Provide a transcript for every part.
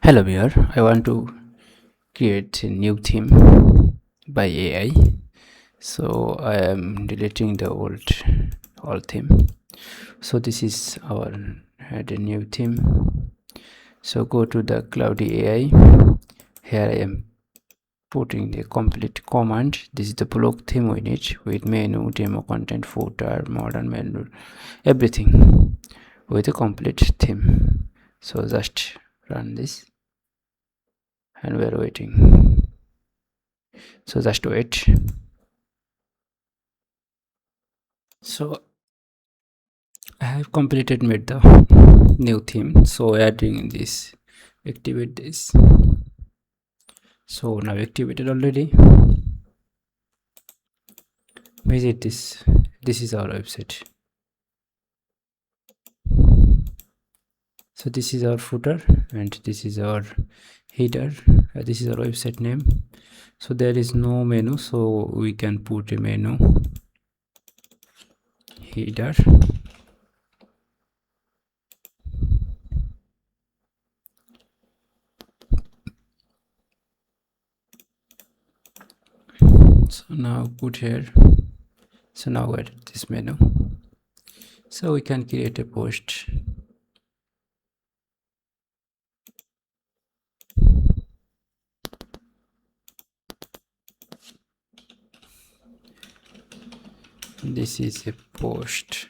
Hello here, I want to create a new theme by AI. So I am deleting the old theme. So this is our add a new theme. So go to the Cloudy AI. Here I am putting the complete command. This is the block theme we need with menu, demo content, footer, modern menu, everything with a complete theme. So just run this and we're waiting. So just wait. So I have completed made the new theme. So adding this, activate this. So now activated already. Visit this. This is our website. So this is our footer and this is our header. This is our website name. So there is no menu, so we can put a menu header. So now put here. So now add this menu. So we can create a post. This is a post.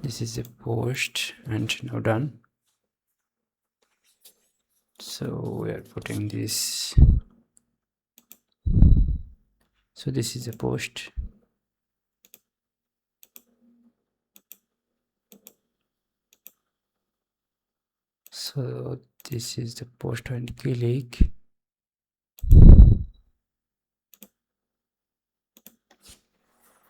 This is a post and now done. So we are putting this. So this is a post. So this is the post and click.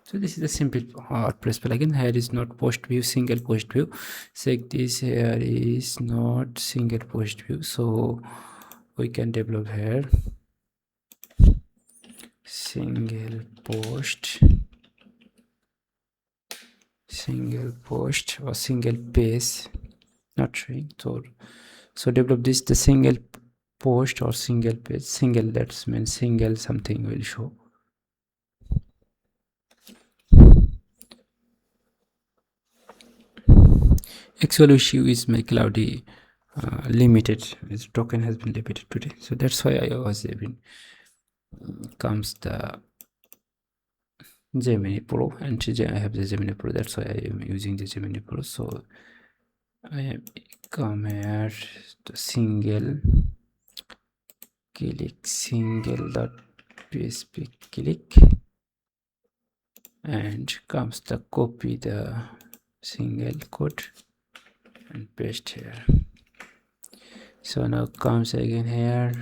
So this is a simple WordPress plugin. Here is not post view, single post view. Check this, here is not single post view. So we can develop here single post or single page, not showing. So develop this the single post or single page. Single, that's means single something will show. Actual issue is my Cloudy limited. Its token has been limited today, so that's why I was even comes the Gemini Pro, and I have the Gemini Pro, that's why I am using the Gemini Pro. So I am come here to single click, single dot php click, and comes the copy the single code and paste here. So now comes again here.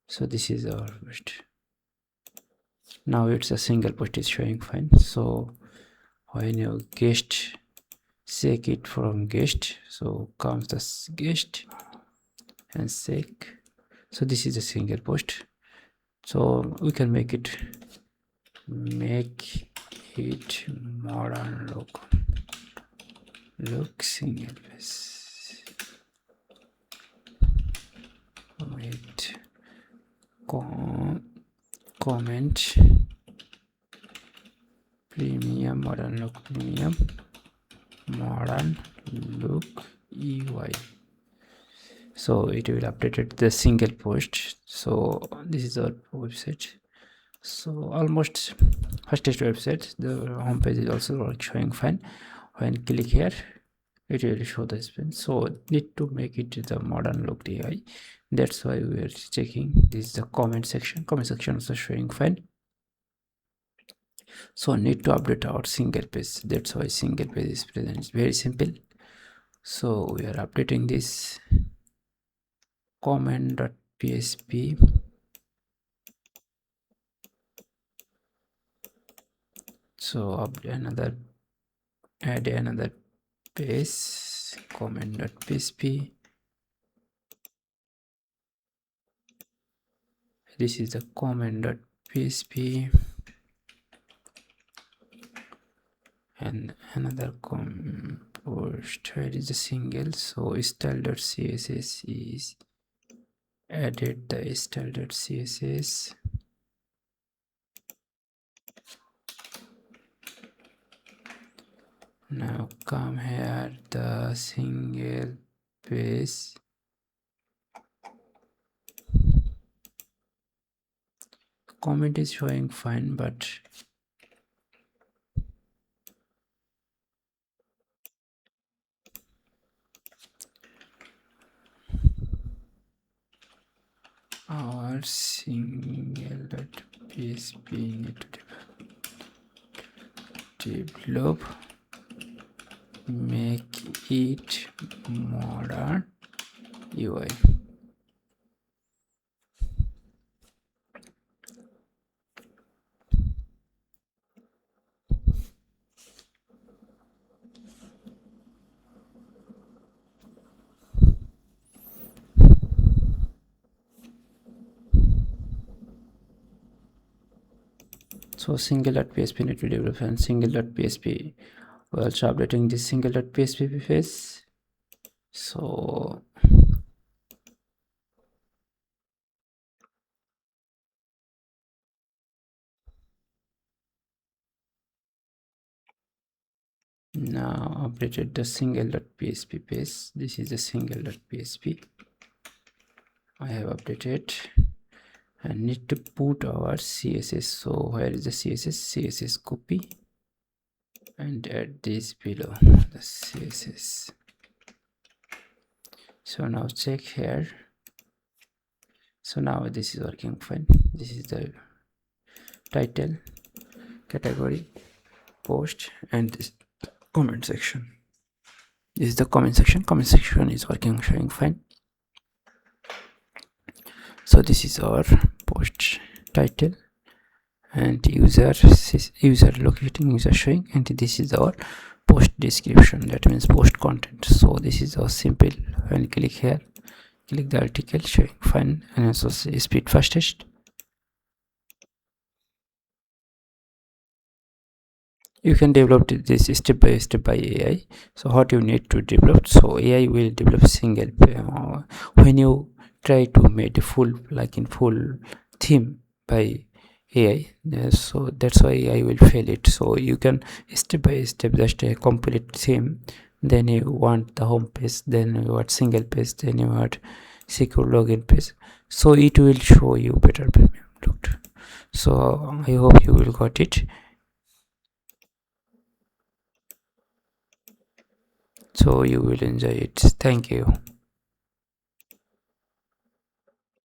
So this is our post. Now it's a single post is showing fine. So when you guest, check it from guest, so comes the guest and check. So this is a single post. So we can make it modern look single page. Wait, comment premium modern look premium modern look EY. So it will update the single post. So this is our website. So almost fastest website. The home page is also showing fine. When click here, it will show the screen. So need to make it the modern look AI. That's why we are checking. This is the comment section. Comment section also showing fine. So need to update our single page. That's why single page is present. It's very simple. So we are updating this comment.php. So add another page, comment.php. This is the comment.php. and another post. Where is the single? So style.css is added, the style.css. Now come here, the single page. Comment is showing fine, but our single.php need to develop, make it modern UI. So single.php need to develop, and single.php, we're also updating this single.php phase. So now updated the single.php page. This is the single.php I have updated, and need to put our css. So where is the css copy and add this below the css. So now check here. So now this is working fine. This is the title, category, post, and this comment section. This is the comment section. Comment section is working, showing fine. So this is our post title and user locating, user showing, and this is our post description, that means post content. So this is our simple. When click here, click the article, showing fine, and also speed fastest. You can develop this step by step by AI. So what you need to develop, so AI will develop single when you try to make a full, like in full theme by AI, so that's why AI will fail it. So you can step by step just a complete theme, then you want the home page, then you want single page, then you want secure login page, so it will show you better. So I hope you will got it. So you will enjoy it. Thank you.